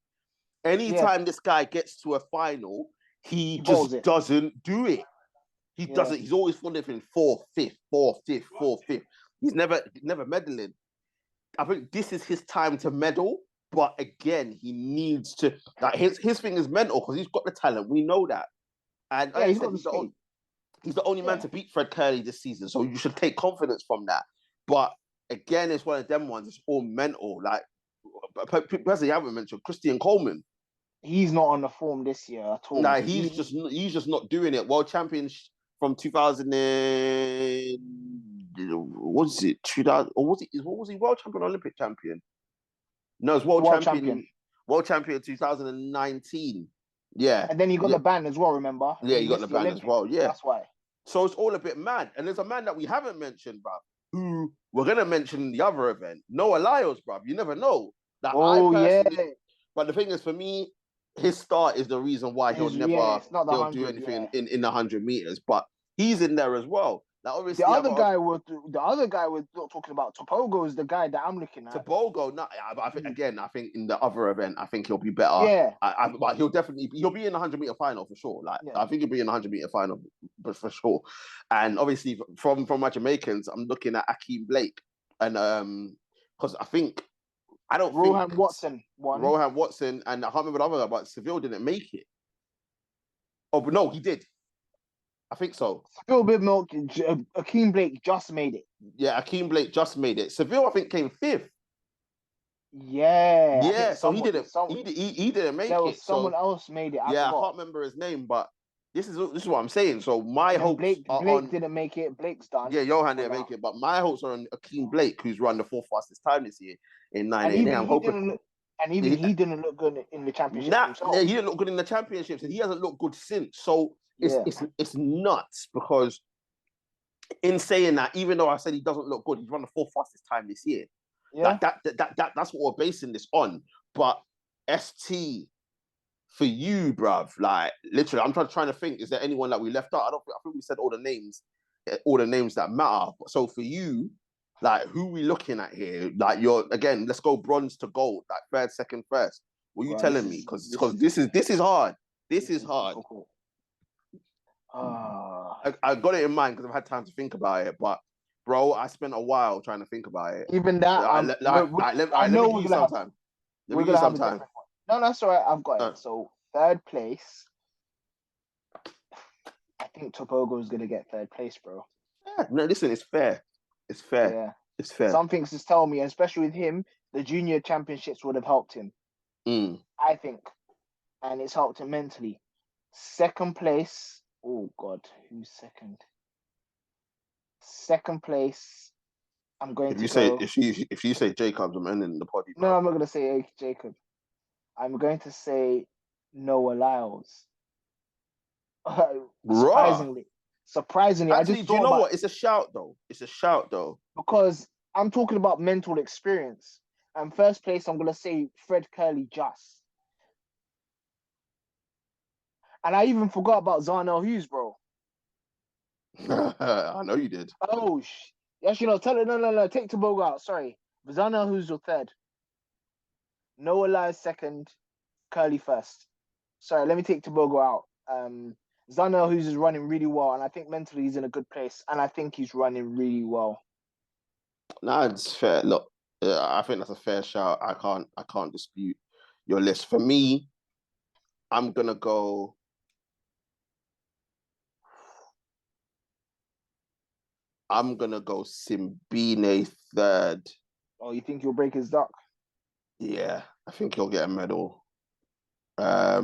Speaker 1: Anytime this guy gets to a final, he just doesn't do it. He doesn't. He's always falling in 4th, 5th. He's never medaling. I think this is his time to medal, but again, he needs to. Like his thing is mental because he's got the talent. We know that, and he's the only man to beat Fred Curley this season. So you should take confidence from that. But again, it's one of them ones. It's all mental. Like, as you haven't mentioned, Christian Coleman.
Speaker 2: He's not on the form this year at all.
Speaker 1: Nah, he's just not doing it. World champion from 2000 what is it? 2000 or was it? What was he? World champion, Olympic champion? No, it's world champion. World champion 2019. Yeah,
Speaker 2: and then he got the ban as well. Remember?
Speaker 1: Yeah, he got the ban as well. Yeah,
Speaker 2: that's why.
Speaker 1: So it's all a bit mad. And there's a man that we haven't mentioned, bruv, who we're gonna mention in the other event. Noah Lyles, bruv. You never know. But the thing is, for me, his start is the reason why he'll do anything in the 100 meters. But he's in there as well. Like, obviously,
Speaker 2: the other guy we're talking about, Tobago, is the guy that I'm looking at.
Speaker 1: Tobago, I think in the other event, I think he'll be better. Yeah, but he'll be in the 100-meter final for sure. Like, I think he'll be in the 100-meter final, but for sure. And obviously, from my Jamaicans, I'm looking at Akeem Blake, and because
Speaker 2: Rohan Watson,
Speaker 1: and I can't remember the other guy, but Seville didn't make it. Oh, but no, he did. I think so.
Speaker 2: Seville bit milk. Akeem Blake just made it.
Speaker 1: Yeah, Akeem Blake just made it. Seville, I think, came 5th.
Speaker 2: Yeah.
Speaker 1: So he didn't. He didn't make it.
Speaker 2: Someone else made it.
Speaker 1: I can't remember his name, but this is what I'm saying. So my hopes
Speaker 2: Blake didn't make it. Blake's done.
Speaker 1: Yeah, Johan didn't make it, but my hopes are on Akeem Blake, who's run the 4th fastest time this year in 9.8. I'm hoping.
Speaker 2: He didn't look good in the championship.
Speaker 1: Yeah, he didn't look good in the championships, and he hasn't looked good since. So it's nuts, because in saying that, even though I said he doesn't look good, he's run the 4th fastest time this year.
Speaker 2: Yeah.
Speaker 1: That's what we're basing this on. But ST for you, bruv, like literally, I'm trying to think. Is there anyone that we left out? I think we said all the names that matter. So for you, like who we looking at here? Like let's go bronze to gold, like third, second, first. What are you telling me? Because this is hard. This is hard. I got it in mind because I've had time to think about it, but bro, I spent a while trying to think about it.
Speaker 2: Even that,
Speaker 1: let me give you some time.
Speaker 2: We're gonna have a different one. No, that's all right. I've got it. So third place, I think Tobogo is gonna get third place, bro.
Speaker 1: Yeah, no, listen, it's fair. It's fair.
Speaker 2: Yeah,
Speaker 1: it's fair.
Speaker 2: Some things just tell me, especially with him, the junior championships would have helped him. I think, and it's helped him mentally. Second place. Oh God, who's second? Second place. I'm going to go.
Speaker 1: If you say Jacobs, I'm ending the party.
Speaker 2: No, I'm not going to say Jacob. I'm going to say Noah Lyles. Surprisingly,
Speaker 1: actually,
Speaker 2: I just
Speaker 1: do you know what? It's a shout though.
Speaker 2: Because I'm talking about mental experience. And first place, I'm going to say Fred Curley just. And I even forgot about Zarnell Hughes, bro.
Speaker 1: I know you did.
Speaker 2: Oh, yes, no, take Tobogo out. Sorry. Zarnell Hughes your third. Noah Lyles second. Curly first. Sorry, let me take Tobogo out. Zarnell Hughes is running really well, and I think mentally he's in a good place, and I think he's running really well.
Speaker 1: Nah, it's fair. Look, I think that's a fair shout. I can't dispute your list. For me, I'm gonna go. Simbine third.
Speaker 2: Oh, you think he'll break his duck?
Speaker 1: Yeah, I think he'll get a medal. I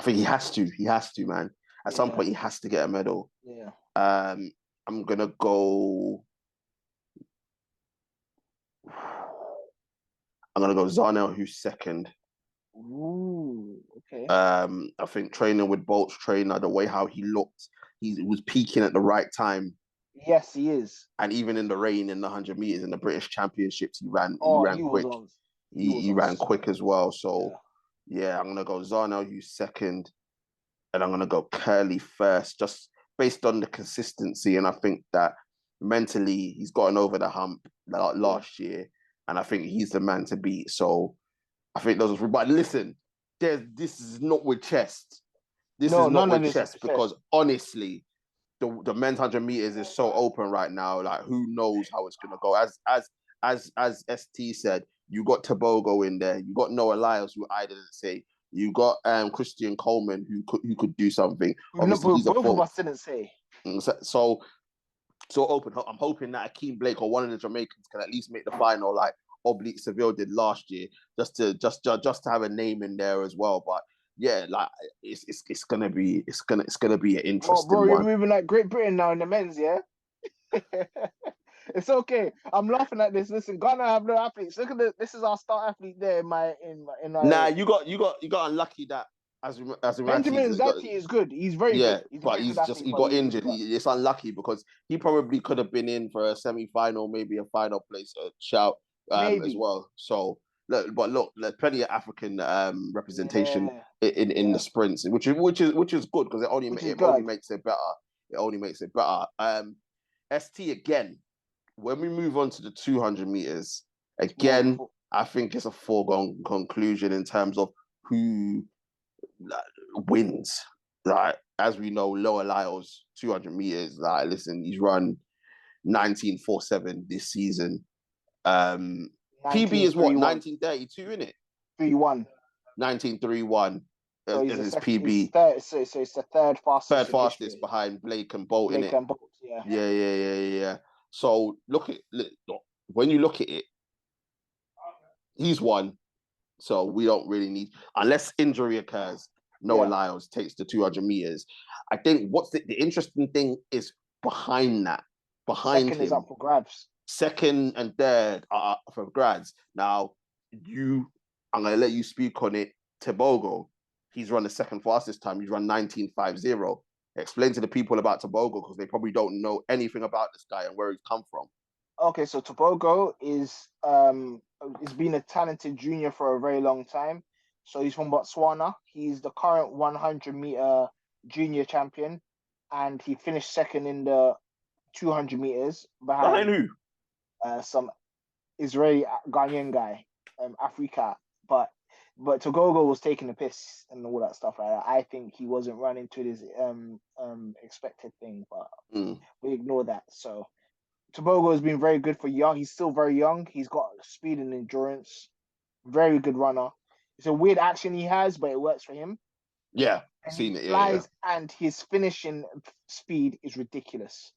Speaker 1: think he has to. He has to, man. At some point, he has to get a medal.
Speaker 2: Yeah.
Speaker 1: I'm gonna go. Zarnell, who's second.
Speaker 2: Ooh, okay.
Speaker 1: I think training with Bolt's trainer, the way how he looked, he was peaking at the right time.
Speaker 2: Yes, he is.
Speaker 1: And even in the rain in the 100 meters in the British Championships, he ran quick. He ran quick as well. So yeah, I'm gonna go Zarnell, who's second, and I'm gonna go Curly first, just based on the consistency. And I think that mentally he's gotten over the hump last year, and I think he's the man to beat. So I think those are. But listen, this is not with chest. This is not with chest because honestly, the men's 100 meters is so open right now. Like who knows how it's gonna go? As ST said, you got Tobogo in there. You got Noah Lyles, who I didn't say. You got Christian Coleman, who could do something. Obviously, he's
Speaker 2: both of us didn't say.
Speaker 1: So open. I'm hoping that Akeem Blake or one of the Jamaicans can at least make the final, like Oblique Seville did last year, just to have a name in there as well. But yeah, like it's gonna be an interesting one.
Speaker 2: You're moving like Great Britain now in the men's, yeah. It's okay. I'm laughing at this. Listen, Ghana have no athletes. Look at this is our star athlete there in my.
Speaker 1: Nah, you got unlucky that as
Speaker 2: Benjamin Zati is good. He's very good.
Speaker 1: But he got injured. It's unlucky because he probably could have been in for a semi-final, maybe a final place shout as well. So look, there's plenty of African representation in the sprints, which is good because it only makes it better. It only makes it better. ST again. When we move on to the 200 meters, again, I think it's a foregone conclusion in terms of who wins. Like, as we know, Noah Lyles, 200 meters, like, listen, he's run 19.47 this season. PB is what, 1932, isn't it?
Speaker 2: 3-1.
Speaker 1: 1931 is his PB.
Speaker 2: So it's the third fastest.
Speaker 1: Third fastest behind Blake and Bolt, innit?
Speaker 2: And Bolt,
Speaker 1: yeah. So when you look at it, he's won. So we don't really need, unless injury occurs, Noah Lyles takes the 200 meters. I think what's the interesting thing is behind that. Behind
Speaker 2: second
Speaker 1: him,
Speaker 2: is up for grabs.
Speaker 1: Second and third are up for grabs. Now, I'm going to let you speak on it. Tobogo, he's run the second fastest time. He's run 19.50. Explain to the people about Tobogo because they probably don't know anything about this guy and where he's come from.
Speaker 2: Okay, so Tobogo is has been a talented junior for a very long time. So he's from Botswana. He's the current 100-meter junior champion, and he finished second in the 200 meters
Speaker 1: Behind
Speaker 2: behind
Speaker 1: who?
Speaker 2: some Israeli Ghanaian guy, Africa. But Togogo was taking the piss and all that stuff like that. I think he wasn't running to this expected thing, but
Speaker 1: Mm.
Speaker 2: we ignore that. So Tobogo has been very good for young. He's still very young. He's got speed and endurance. Very good runner. It's a weird action he has, but it works for him.
Speaker 1: Yeah,
Speaker 2: And
Speaker 1: seen
Speaker 2: he
Speaker 1: it.
Speaker 2: flies, and his finishing speed is ridiculous.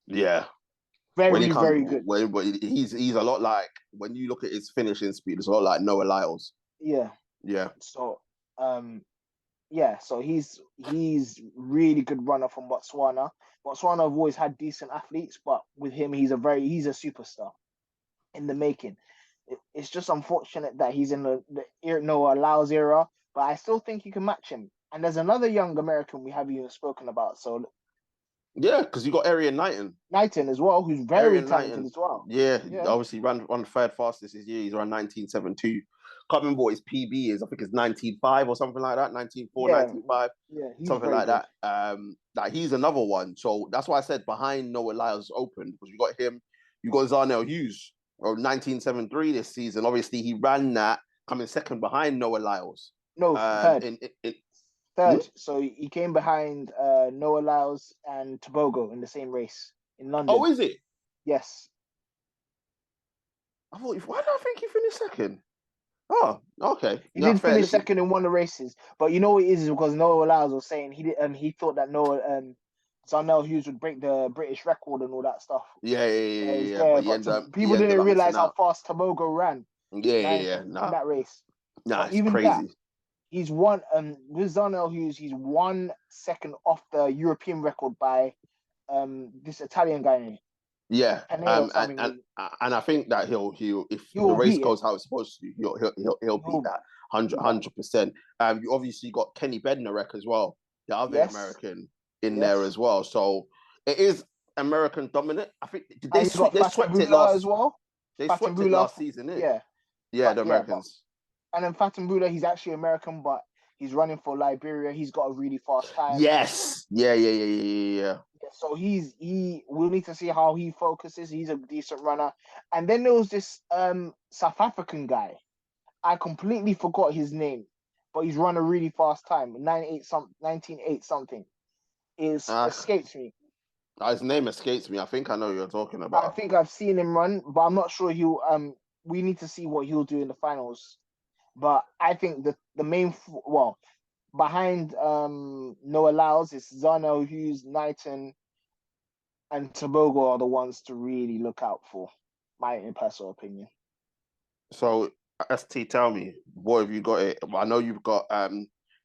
Speaker 1: Yeah. When he
Speaker 2: Very,
Speaker 1: comes,
Speaker 2: very good.
Speaker 1: when he's a lot like, when you look at his finishing speed, it's a lot like Noah Lyles.
Speaker 2: Yeah.
Speaker 1: Yeah.
Speaker 2: So, yeah. So he's really good runner from Botswana. Botswana have always had decent athletes, but with him, he's a superstar in the making. It's just unfortunate that he's in the Noah Lyles era, but I still think you can match him. And there's another young American we haven't even spoken about. So
Speaker 1: Yeah, because you got Arian Knighton.
Speaker 2: Knighton as well, who's very
Speaker 1: Arian
Speaker 2: talented
Speaker 1: Knighton.
Speaker 2: as well.
Speaker 1: Yeah,
Speaker 2: Yeah.
Speaker 1: obviously ran third fastest this year. He's around 1972. Can't remember what his PB is. I think it's 19.5 or something like that. 19.4,
Speaker 2: Yeah.
Speaker 1: 19.5.
Speaker 2: Yeah, he's
Speaker 1: Something
Speaker 2: very
Speaker 1: like
Speaker 2: good.
Speaker 1: that. Like he's another one. So that's why I said behind Noah Lyles open, because you got him, you got Zarnell Hughes, or 1973 this season. Obviously, he ran that coming second behind Noah Lyles.
Speaker 2: No, third.
Speaker 1: In
Speaker 2: Third. So he came behind Noah Lyles and Tobogo in the same race in London.
Speaker 1: Oh, is it?
Speaker 2: Yes.
Speaker 1: Why did I think he finished second? Oh, okay.
Speaker 2: He
Speaker 1: Yeah,
Speaker 2: did
Speaker 1: fair.
Speaker 2: finish
Speaker 1: Listen,
Speaker 2: second in one of the races, but you know what it is because Noah Lyles was saying he thought that Noah Zarnell Hughes would break the British record and all that stuff.
Speaker 1: yeah.
Speaker 2: Yeah,
Speaker 1: But
Speaker 2: but
Speaker 1: he
Speaker 2: people
Speaker 1: ended
Speaker 2: didn't
Speaker 1: up missing
Speaker 2: realize how
Speaker 1: out.
Speaker 2: fast Tobogo ran
Speaker 1: Yeah.
Speaker 2: in that race.
Speaker 1: Nah,
Speaker 2: But
Speaker 1: it's
Speaker 2: even that,
Speaker 1: crazy.
Speaker 2: he's one with Zarnell Hughes, he's 1 second off the European record by this Italian guy.
Speaker 1: Yeah,
Speaker 2: Or something.
Speaker 1: and I think that he'll if the
Speaker 2: He'll
Speaker 1: race
Speaker 2: beat it.
Speaker 1: goes how it's supposed to, he'll beat that 100%. You obviously got Kenny Bednarek as well, the other American in there as well. So it is American dominant. I think they swept it last
Speaker 2: as well.
Speaker 1: They swept it last season,
Speaker 2: yeah.
Speaker 1: The Americans.
Speaker 2: And then Fatumbula, he's actually American, but he's running for Liberia. He's got a really fast time.
Speaker 1: Yes. Yeah.
Speaker 2: So we'll need to see how he focuses. He's a decent runner. And then there was this South African guy. I completely forgot his name, but he's run a really fast time. 19.8 something. It escapes me.
Speaker 1: His name escapes me. I think I know who you're talking about.
Speaker 2: I think I've seen him run, but I'm not sure he'll we need to see what he'll do in the finals. But I think the main behind Noah Lyles is Zarnell Hughes, Knighton, and Tobogo are the ones to really look out for, my personal opinion.
Speaker 1: So ST, tell me, what have you got it? I know you've got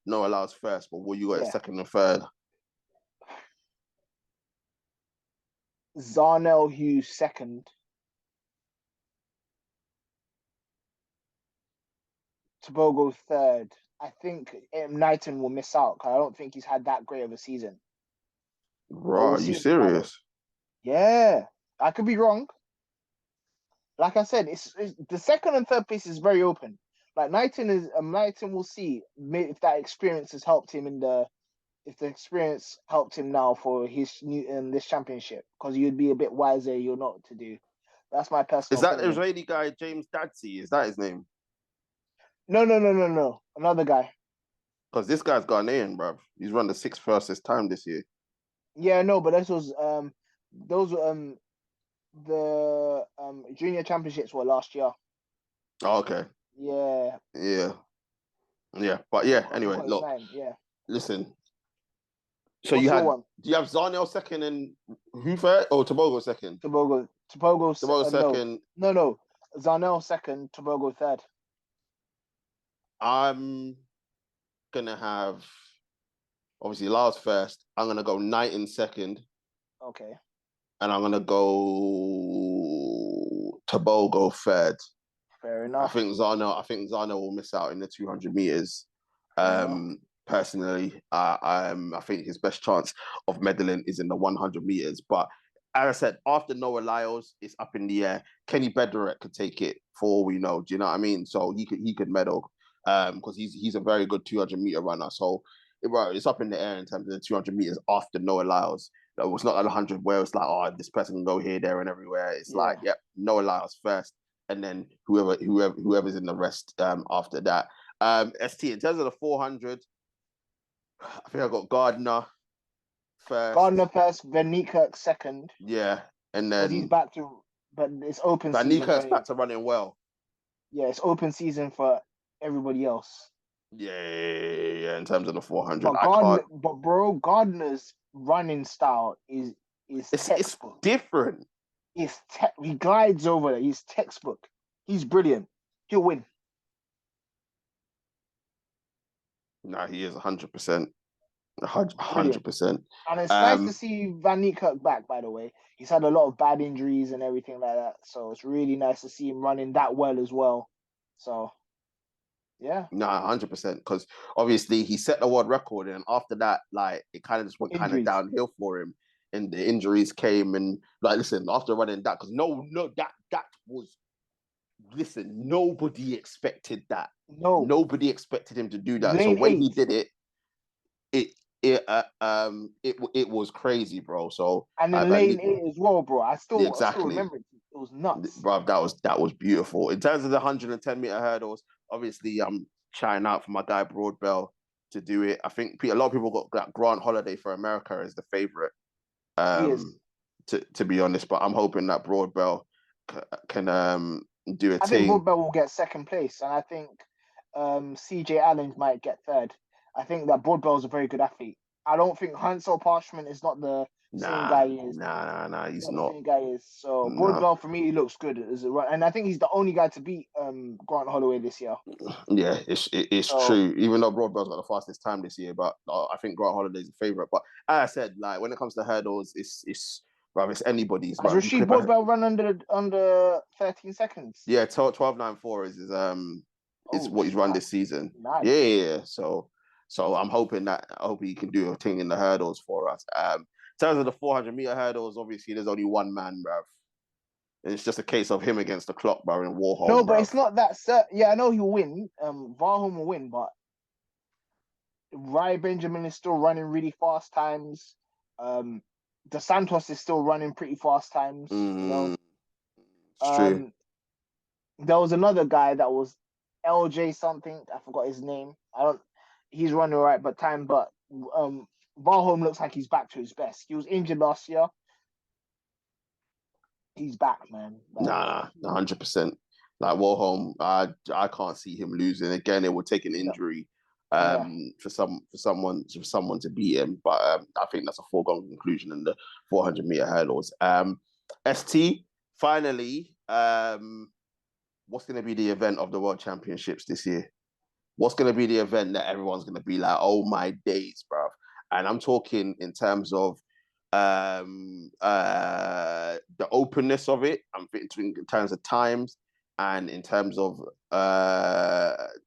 Speaker 1: Noah Lyles first, but what you got it second and third?
Speaker 2: Zarnell Hughes second. Tobogo third. I think Knighton will miss out because I don't think he's had that great of a season.
Speaker 1: Bro, are you serious?
Speaker 2: Yeah, I could be wrong. Like I said, it's the second and third place is very open. Like Knighton will see if that experience has helped him if the experience helped him now for his new this championship, because you'd be a bit wiser, you'll know what to do. That's my personal opinion.
Speaker 1: Is that Israeli guy James Dadsey? Is that his name?
Speaker 2: No. Another guy.
Speaker 1: Because this guy's Ghanaian, bruv. He's run the 6th fastest time this year.
Speaker 2: Yeah, no, but those the junior championships were last year.
Speaker 1: Oh, okay.
Speaker 2: Yeah.
Speaker 1: But yeah, anyway, look. Listen. So do you have Zarnell second and who third? Or Tobogo second?
Speaker 2: Tobogo
Speaker 1: second.
Speaker 2: No. Zarnell second, Tobogo third.
Speaker 1: I'm gonna have obviously Lyles first. I'm gonna go Knighton second.
Speaker 2: Okay.
Speaker 1: And I'm gonna go Tobogo third.
Speaker 2: Fair enough.
Speaker 1: I think Zarnell will miss out in the 200 meters. Personally, I think his best chance of medaling is in the 100 meters. But as I said, after Noah Lyles, it's up in the air. Kenny Bednarek could take it for all we know. Do you know what I mean? So he could medal because he's a very good 200-meter runner. So it's up in the air in terms of the 200 meters after Noah Lyles. It's not like 100 where it's like, oh, this person can go here, there, and everywhere. It's like, yep, Noah Lyles first, and then whoever's in the rest after that. ST, in terms of the 400, I think I got Gardner first,
Speaker 2: Van Niekerk second.
Speaker 1: Yeah, and then
Speaker 2: he's back to, but it's open
Speaker 1: Van
Speaker 2: season.
Speaker 1: Niekerk's back to running well.
Speaker 2: Yeah, it's open season for everybody else.
Speaker 1: Yeah. In terms of the 400,
Speaker 2: but Gardner's running style is textbook.
Speaker 1: It's different.
Speaker 2: He glides over there. He's textbook. He's brilliant. He'll win.
Speaker 1: Nah, he is 100%. 100%.
Speaker 2: And it's nice to see Van Niekerk back, by the way. He's had a lot of bad injuries and everything like that. So it's really nice to see him running that well as well. So, yeah.
Speaker 1: Nah, 100%. Because obviously he set the world record. And after that, like, it kind of just went kind of downhill for him. And the injuries came. And, like, listen, after running that, because that was... Listen, nobody expected that.
Speaker 2: No.
Speaker 1: Nobody expected him to do that. So when he did it, it was crazy, bro. So
Speaker 2: and then lane 8 as well, bro. I still remember it. It was nuts,
Speaker 1: bro. That was beautiful. In terms of the 110-meter hurdles, obviously I'm shouting out for my guy Broadbell to do it. I think a lot of people got that Grant Holiday for America as the favorite. To be honest, but I'm hoping that Broadbell can do a thing.
Speaker 2: I think Broadbell will get second place, and I think CJ Allen might get third. I think that Broadbell is a very good athlete. I don't think Hansel Parchment is not the same guy he is.
Speaker 1: Nah, he's not.
Speaker 2: The same guy is. So Broadbell for me, he looks good as a run, and I think he's the only guy to beat Grant Holloway this year.
Speaker 1: Yeah, it's true. Even though Broadbell's got the fastest time this year, but I think Grant Holloway's a favorite. But as I said, like when it comes to hurdles, it's anybody's.
Speaker 2: Has Rashid Broadbell run under 13 seconds?
Speaker 1: Yeah, 12.94 is what he's run this season. Nice. Yeah. So I'm hoping he can do a thing in the hurdles for us. In terms of the 400-meter hurdles, obviously there's only one man, bruv. And it's just a case of him against the clock, bruv, in Warhol.
Speaker 2: No, but it's not that. Yeah, I know he'll win. Varholm will win, but Rai Benjamin is still running really fast times. De Santos is still running pretty fast times. You know?
Speaker 1: It's true.
Speaker 2: There was another guy that was LJ something. I forgot his name. He's running right, but Varholm looks like he's back to his best. He was injured last year. He's back, man.
Speaker 1: Nah, 100%. Like Warholm, I can't see him losing. Again, it would take an injury for someone to beat him. But I think that's a foregone conclusion in the 400-meter hurdles. ST, finally, what's going to be the event of the World Championships this year? What's going to be the event that everyone's going to be like, oh my days, bruv? And I'm talking in terms of the openness of it. I'm thinking in terms of times and in terms of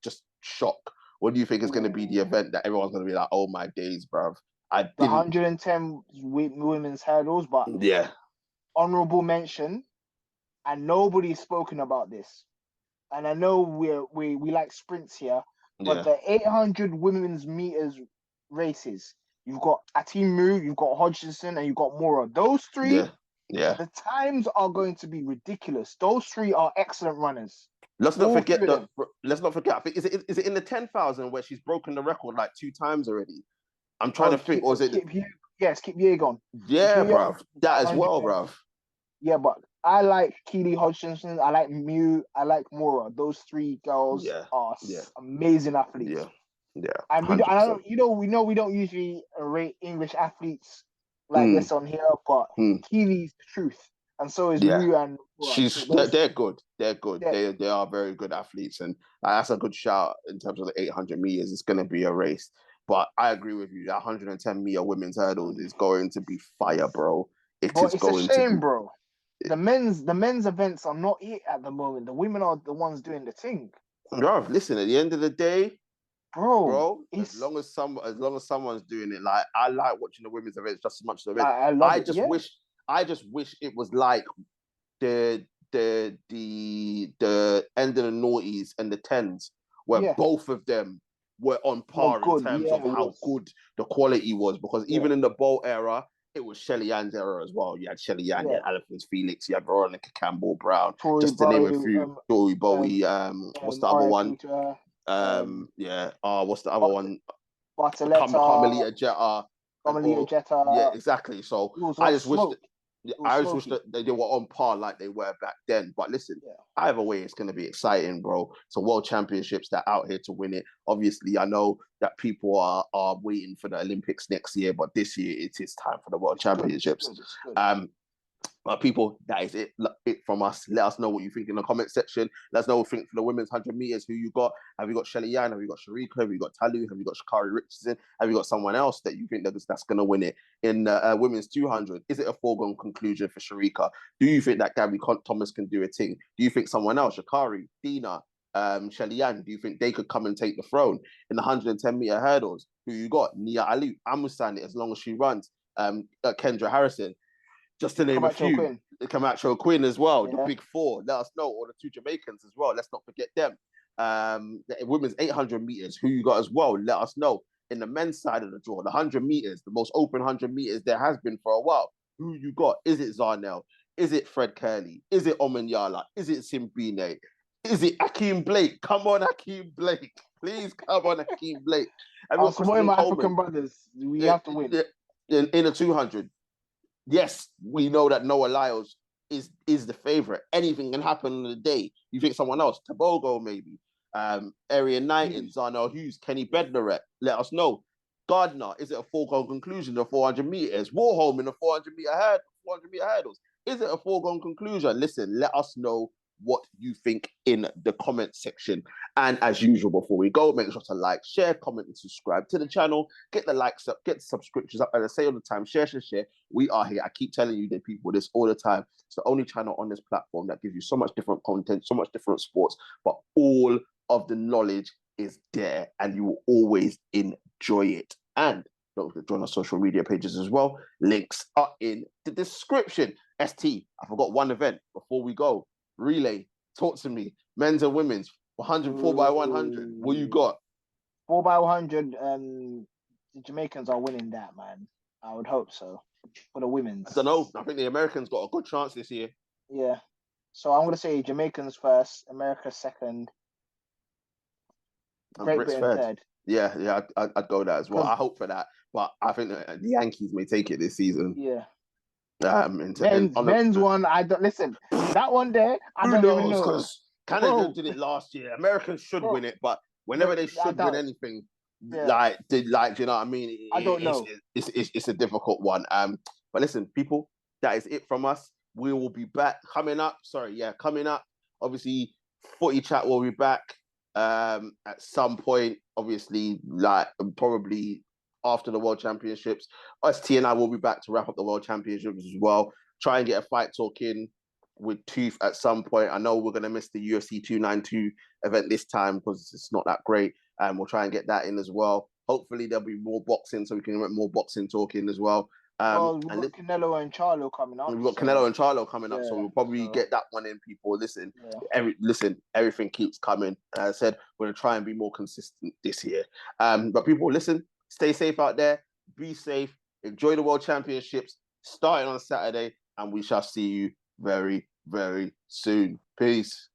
Speaker 1: just shock. What do you think is going to be the event that everyone's going to be like, oh my days, bruv?
Speaker 2: The 110 women's hurdles, but honorable mention, and nobody's spoken about this. And I know we like sprints here, but the 800 women's meters races, you've got Atimu, you've got Hodgkinson, and you've got Mora. Those three, the times are going to be ridiculous. Those three are excellent runners.
Speaker 1: Let's not forget. I think is it in the 10,000 where she's broken the record like 2 times already? I'm trying to think. Or is it?
Speaker 2: Skip Yeagon.
Speaker 1: Yeah, bruv. That as well, bruv.
Speaker 2: Yeah, but I like Keely Hodgkinson. I like Mew. I like Mora. Those 3 girls are amazing athletes.
Speaker 1: Yeah.
Speaker 2: And we don't usually rate English athletes like this on here, but Keely's the truth, and so is Mew and Mora.
Speaker 1: They're good. They're good. Yeah. They are very good athletes, and that's a good shout in terms of the 800 meters. It's going to be a race, but I agree with you. That 110-meter women's hurdles is going to be fire, bro. It's a shame,
Speaker 2: bro. The men's events are not it at the moment. The women are the ones doing the thing.
Speaker 1: Bro, listen. At the end of the day,
Speaker 2: bro,
Speaker 1: as long as someone's doing it, like I like watching the women's events just as much as the men. I I just wish it was like the end of the noughties and the tens, where both of them were on par in terms of how good the quality was. Because even in the Bolt era, it was Shelly Ann's era as well. You had Shelly Ann, you had Elephants Felix, you had Veronica Campbell Brown, just to name a few. Tori Bowie, what's the other one? What's the other one? Carmelita Jetta.
Speaker 2: Carmelita Jetta.
Speaker 1: Yeah, exactly. So I just wish that they were on par like they were back then. But listen, either way, it's going to be exciting, bro. So World Championships, they're out here to win it. Obviously, I know that people are waiting for the Olympics next year, but this year it is time for the World Championships. But people, that is it from us. Let us know what you think in the comment section. Let us know what you think for the women's 100 meters, who you got. Have you got Shelly Ann? Have you got Sharika? Have you got Talu? Have you got Sha'Carri Richardson? Have you got someone else that you think that's going to win it? In women's 200, is it a foregone conclusion for Sharika? Do you think that Gabby Thomas can do a thing? Do you think someone else, Sha'Carri, Dina, Shelly Ann, do you think they could come and take the throne? In the 110-meter hurdles, who you got? Nia Ali, Amusani, as long as she runs. Kendra Harrison. Just to name a few. Camacho Quinn as well, the big four. Let us know, or the two Jamaicans as well. Let's not forget them. The women's 800 meters, who you got as well. Let us know. In the men's side of the draw, the 100 meters, the most open 100 meters there has been for a while. Who you got? Is it Zarnell? Is it Fred Curley? Is it Omanyala? Is it Simbine? Is it Akeem Blake? Come on, Akeem Blake. Please come on, Akeem Blake.
Speaker 2: I'll support my African brothers. We have to win.
Speaker 1: In the 200. Yes, we know that Noah Lyles is the favorite. Anything can happen on the day. You think someone else, Tobago maybe, Area 19, Zarnell Hughes, Kenny Bednaret, let us know. Gardner, is it a foregone conclusion? The 400 meters, Warholm in the 400 meter hurdles. Is it a foregone conclusion? Listen, let us know what you think in the comment section. And as usual, before we go, make sure to like, share, comment, and subscribe to the channel. Get the likes up, get the subscriptions up. As I say all the time, share. We are here. I keep telling you the people this all the time. It's the only channel on this platform that gives you so much different content, so much different sports, but all of the knowledge is there and you will always enjoy it. And don't forget to join our social media pages as well. Links are in the description. ST, I forgot one event before we go. Relay, talk to me. Men's and women's 100, 4x100. What you got?
Speaker 2: 4x100. The Jamaicans are winning that, man. I would hope so for the women's.
Speaker 1: I don't know. I think the Americans got a good chance this year.
Speaker 2: Yeah. So I'm gonna say Jamaicans first, America second,
Speaker 1: and
Speaker 2: Great Britain third.
Speaker 1: Yeah, I'd go that as well. I hope for that, but I think the Yankees may take it this season.
Speaker 2: Yeah.
Speaker 1: Men's
Speaker 2: one, I don't listen. That one there, I don't even know.
Speaker 1: Because Canada did it last year. Americans should win it, but whenever they should win anything, you know what I mean?
Speaker 2: I don't know.
Speaker 1: It's a difficult one. But listen, people, that is it from us. We will be back coming up. Obviously, Footy Chat will be back at some point. Obviously, probably after the World Championships. ST and I will be back to wrap up the World Championships as well. Try and get a fight talk in with Tooth at some point. I know we're going to miss the UFC 292 event this time because it's not that great. We'll try and get that in as well. Hopefully there'll be more boxing so we can get more boxing talk in as well.
Speaker 2: We've got Canelo and Charlo coming up.
Speaker 1: We've got Canelo and Charlo coming up, so we'll probably get that one in, people. Listen, everything keeps coming. As I said, we're going to try and be more consistent this year. But people, listen, stay safe out there. Be safe. Enjoy the World Championships starting on Saturday, and we shall see you very, very soon. Peace.